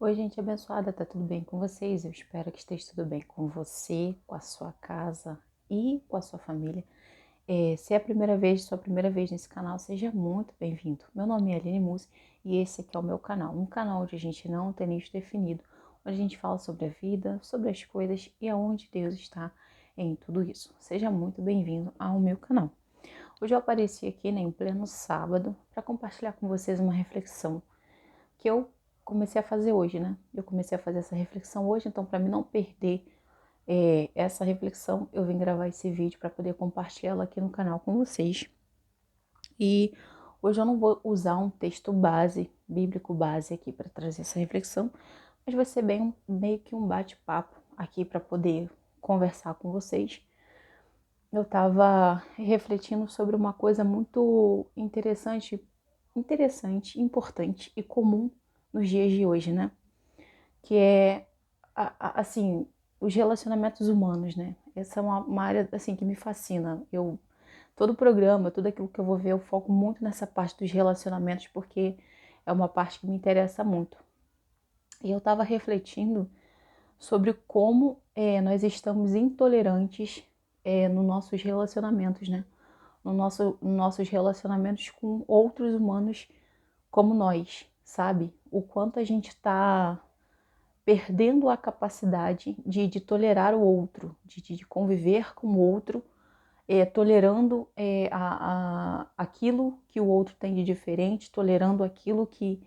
Oi, gente abençoada, tá tudo bem com vocês? Eu espero que esteja tudo bem com você, com a sua casa e com a sua família. Se é a primeira vez, sua primeira vez nesse canal, seja muito bem-vindo. Meu nome é Aline Mussi e esse aqui é o meu canal, um canal onde a gente não tem nicho definido, onde a gente fala sobre a vida, sobre as coisas e aonde Deus está em tudo isso. Seja muito bem-vindo ao meu canal. Hoje eu apareci aqui, né, em pleno sábado, para compartilhar com vocês uma reflexão que eu comecei a fazer hoje, né? Eu comecei a fazer essa reflexão hoje, então para mim não perder essa reflexão, eu vim gravar esse vídeo para poder compartilhá-la aqui no canal com vocês. E hoje eu não vou usar um texto base, bíblico base aqui para trazer essa reflexão, mas vai ser bem meio que um bate-papo aqui para poder conversar com vocês. Eu estava refletindo sobre uma coisa muito interessante, importante e comum nos dias de hoje, né? Que é, assim, os relacionamentos humanos, né? Essa é uma área, assim, que me fascina. Todo programa, tudo aquilo que eu vou ver, eu foco muito nessa parte dos relacionamentos, porque é uma parte que me interessa muito. E eu estava refletindo sobre como nós estamos intolerantes nos nossos relacionamentos, né? Nos nossos relacionamentos com outros humanos como nós, sabe? O quanto a gente está perdendo a capacidade de tolerar o outro, de conviver com o outro, tolerando aquilo que o outro tem de diferente, tolerando aquilo que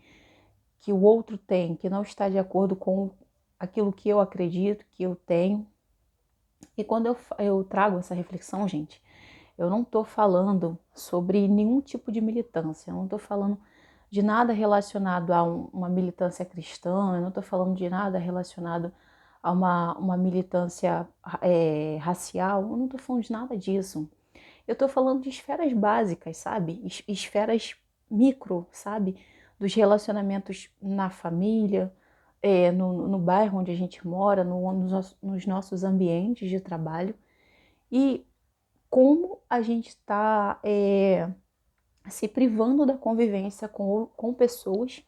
o outro tem, que não está de acordo com aquilo que eu acredito, que eu tenho. E quando eu trago essa reflexão, gente, eu não estou falando sobre nenhum tipo de militância, eu não estou falando de nada relacionado a uma militância cristã, eu não estou falando de nada relacionado a uma militância racial, eu não estou falando de nada disso. Eu estou falando de esferas básicas, sabe? Esferas micro, sabe? Dos relacionamentos na família, no bairro onde a gente mora, nos nossos ambientes de trabalho. E como a gente está se privando da convivência com pessoas,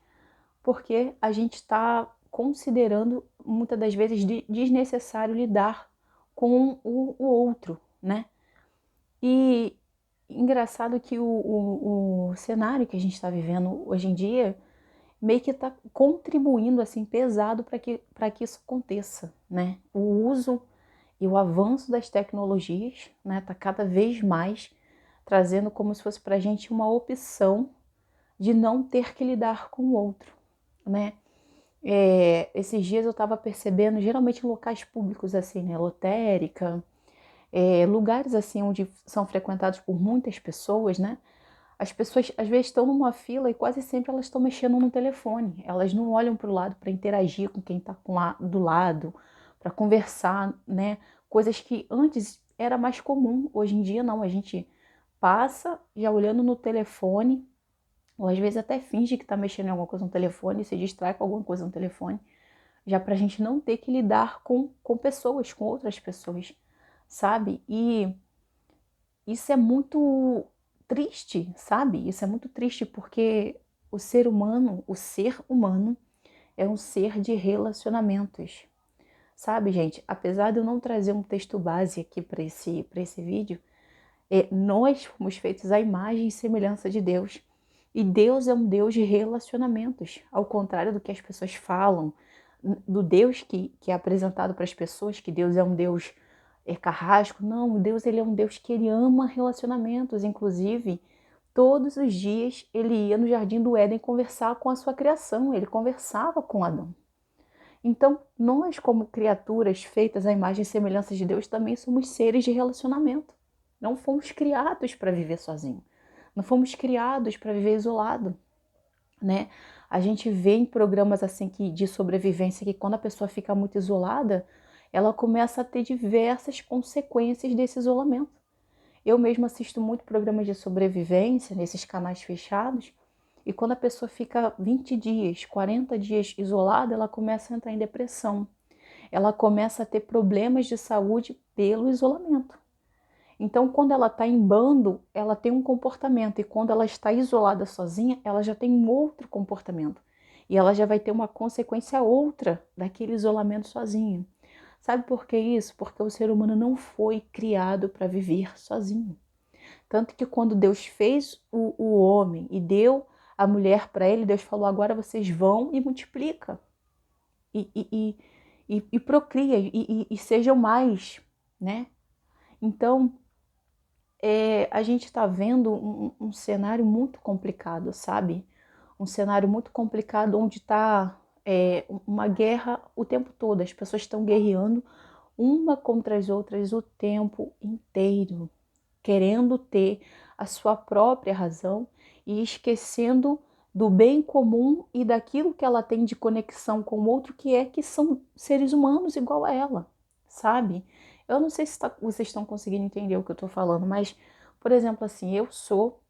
porque a gente está considerando muitas das vezes desnecessário lidar com o outro, né? E engraçado que o cenário que a gente está vivendo hoje em dia meio que está contribuindo assim pesado para que isso aconteça, né? O uso e o avanço das tecnologias, né, está cada vez mais trazendo como se fosse para a gente uma opção de não ter que lidar com o outro, né? Esses dias eu estava percebendo, geralmente em locais públicos assim, né, lotérica, lugares assim onde são frequentados por muitas pessoas, né? As pessoas às vezes estão numa fila e quase sempre elas estão mexendo no telefone. Elas não olham para o lado para interagir com quem está do lado, para conversar, né? Coisas que antes era mais comum. Hoje em dia não, a gente passa já olhando no telefone, ou às vezes até finge que está mexendo em alguma coisa no telefone, se distrai com alguma coisa no telefone, já para a gente não ter que lidar com pessoas, com outras pessoas, sabe? E isso é muito triste, sabe? Isso é muito triste porque o ser humano é um ser de relacionamentos, sabe, gente? Apesar de eu não trazer um texto base aqui para esse vídeo, nós fomos feitos à imagem e semelhança de Deus. E Deus é um Deus de relacionamentos, ao contrário do que as pessoas falam, do Deus que é apresentado para as pessoas, que Deus é um Deus carrasco. Não, Deus ele é um Deus que ele ama relacionamentos. Inclusive, todos os dias ele ia no Jardim do Éden conversar com a sua criação, ele conversava com Adão. Então, nós, como criaturas feitas à imagem e semelhança de Deus, também somos seres de relacionamento. Não fomos criados para viver sozinho. Não fomos criados para viver isolado, né? A gente vê em programas assim de sobrevivência que quando a pessoa fica muito isolada, ela começa a ter diversas consequências desse isolamento. Eu mesma assisto muito programas de sobrevivência nesses canais fechados, e quando a pessoa fica 20 dias, 40 dias isolada, ela começa a entrar em depressão. Ela começa a ter problemas de saúde pelo isolamento. Então, quando ela está em bando, ela tem um comportamento, e quando ela está isolada sozinha, ela já tem um outro comportamento. E ela já vai ter uma consequência outra daquele isolamento sozinho. Sabe por que isso? Porque o ser humano não foi criado para viver sozinho. Tanto que quando Deus fez o homem e deu a mulher para ele, Deus falou, agora vocês vão e multiplica. E procria, e sejam mais, né? Então, a gente está vendo um cenário muito complicado, sabe? Um cenário muito complicado onde está uma guerra o tempo todo. As pessoas estão guerreando uma contra as outras o tempo inteiro, querendo ter a sua própria razão e esquecendo do bem comum e daquilo que ela tem de conexão com o outro, que são seres humanos igual a ela, sabe? Eu não sei se vocês estão conseguindo entender o que eu tô falando, mas, por exemplo, assim, eu sou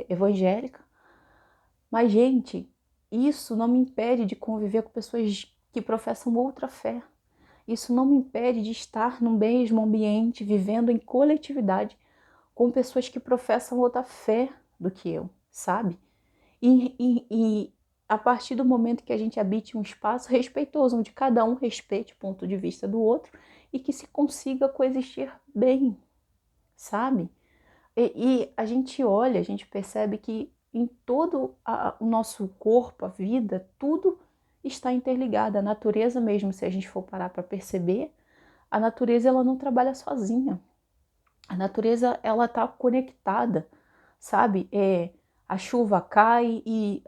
evangélica, mas, gente, isso não me impede de conviver com pessoas que professam outra fé. Isso não me impede de estar no mesmo ambiente, vivendo em coletividade com pessoas que professam outra fé do que eu, sabe? E a partir do momento que a gente habite um espaço respeitoso, onde cada um respeite o ponto de vista do outro e que se consiga coexistir bem, sabe? E a gente olha, a gente percebe que em todo o nosso corpo, a vida, tudo está interligado. A natureza mesmo, se a gente for parar para perceber, a natureza ela não trabalha sozinha. A natureza ela está conectada, sabe? A chuva cai e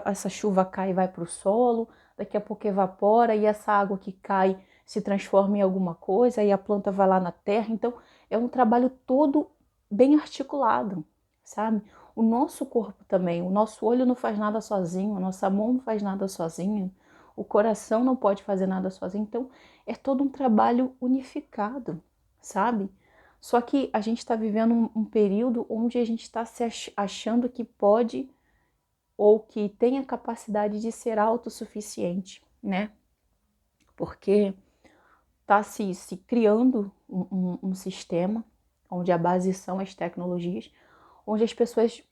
essa chuva cai e vai para o solo, daqui a pouco evapora e essa água que cai se transforma em alguma coisa e a planta vai lá na terra. Então é um trabalho todo bem articulado, sabe? O nosso corpo também, o nosso olho não faz nada sozinho, a nossa mão não faz nada sozinha, o coração não pode fazer nada sozinho. Então é todo um trabalho unificado, sabe? Só que a gente está vivendo um período onde a gente está se achando que pode ou que tem a capacidade de ser autossuficiente, né? Porque está se criando um sistema onde a base são as tecnologias, onde as pessoas,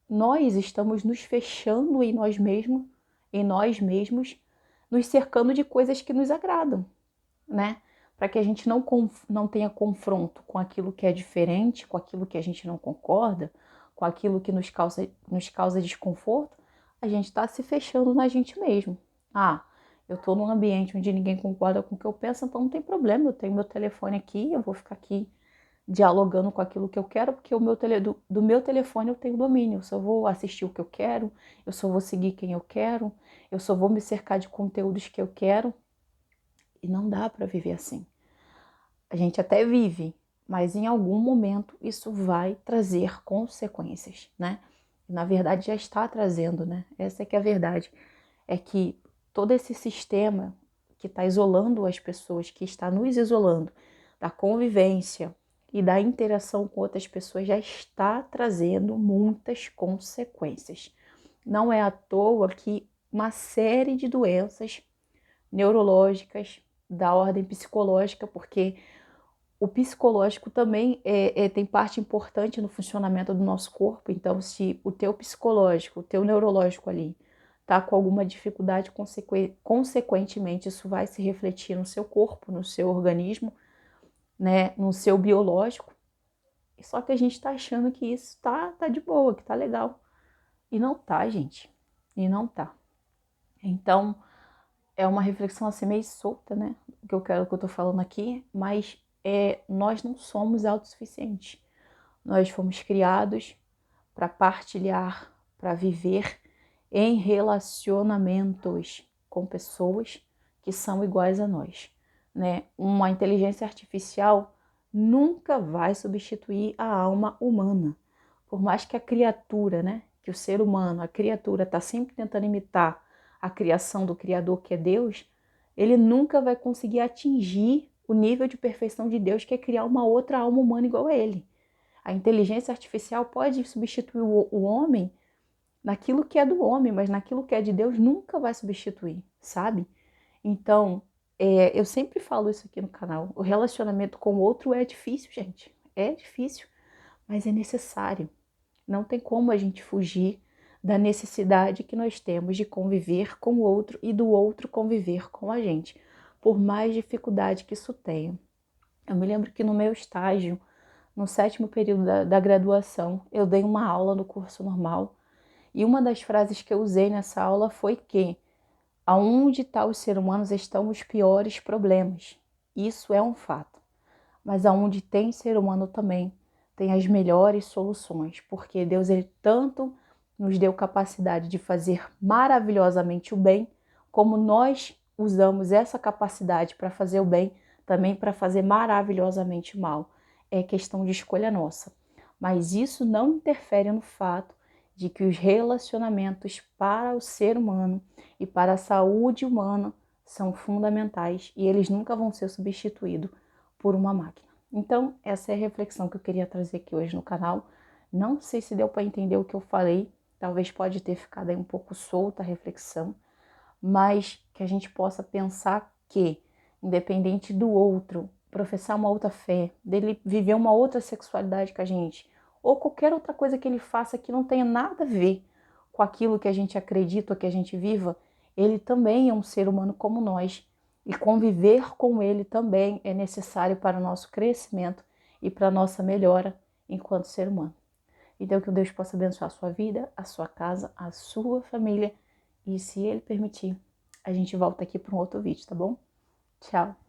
nós estamos nos fechando em nós mesmos, nos cercando de coisas que nos agradam, né? Para que a gente não tenha confronto com aquilo que é diferente, com aquilo que a gente não concorda, com aquilo que nos causa desconforto, a gente está se fechando na gente mesmo. Ah, eu estou num ambiente onde ninguém concorda com o que eu penso, então não tem problema, eu tenho meu telefone aqui, eu vou ficar aqui dialogando com aquilo que eu quero, porque do meu telefone eu tenho domínio, eu só vou assistir o que eu quero, eu só vou seguir quem eu quero, eu só vou me cercar de conteúdos que eu quero, e não dá para viver assim. A gente até vive, mas em algum momento isso vai trazer consequências, né? Na verdade já está trazendo, né? Essa é que é a verdade. É que todo esse sistema que está isolando as pessoas, que está nos isolando da convivência e da interação com outras pessoas, já está trazendo muitas consequências. Não é à toa que uma série de doenças neurológicas, da ordem psicológica, porque o psicológico também tem parte importante no funcionamento do nosso corpo. Então, se o teu psicológico, o teu neurológico ali tá com alguma dificuldade, consequentemente isso vai se refletir no seu corpo, no seu organismo, né, no seu biológico. Só que a gente tá achando que isso tá de boa, que tá legal. E não tá, gente. E não tá. Então, é uma reflexão assim meio solta, né? Que eu tô falando aqui, mas nós não somos autossuficientes. Nós fomos criados para partilhar, para viver em relacionamentos com pessoas que são iguais a nós, né? Uma inteligência artificial nunca vai substituir a alma humana. Por mais que a criatura, né, que o ser humano, a criatura está sempre tentando imitar a criação do Criador, que é Deus, ele nunca vai conseguir atingir o nível de perfeição de Deus, que é criar uma outra alma humana igual a ele. A inteligência artificial pode substituir o homem naquilo que é do homem, mas naquilo que é de Deus nunca vai substituir, sabe? Então, eu sempre falo isso aqui no canal, o relacionamento com o outro é difícil, gente. É difícil, mas é necessário. Não tem como a gente fugir, da necessidade que nós temos de conviver com o outro e do outro conviver com a gente, por mais dificuldade que isso tenha. Eu me lembro que no meu estágio, no 7º período da graduação, eu dei uma aula no curso normal e uma das frases que eu usei nessa aula foi que aonde está os seres humanos estão os piores problemas. Isso é um fato. Mas aonde tem ser humano também tem as melhores soluções, porque Deus ele tanto nos deu capacidade de fazer maravilhosamente o bem, como nós usamos essa capacidade para fazer o bem, também para fazer maravilhosamente o mal. É questão de escolha nossa. Mas isso não interfere no fato de que os relacionamentos para o ser humano e para a saúde humana são fundamentais e eles nunca vão ser substituídos por uma máquina. Então, essa é a reflexão que eu queria trazer aqui hoje no canal. Não sei se deu para entender o que eu falei, talvez pode ter ficado aí um pouco solta a reflexão, mas que a gente possa pensar que, independente do outro professar uma outra fé, dele viver uma outra sexualidade que a gente, ou qualquer outra coisa que ele faça que não tenha nada a ver com aquilo que a gente acredita ou que a gente viva, ele também é um ser humano como nós. E conviver com ele também é necessário para o nosso crescimento e para a nossa melhora enquanto ser humano. Então, que Deus possa abençoar a sua vida, a sua casa, a sua família. E se Ele permitir, a gente volta aqui para um outro vídeo, tá bom? Tchau!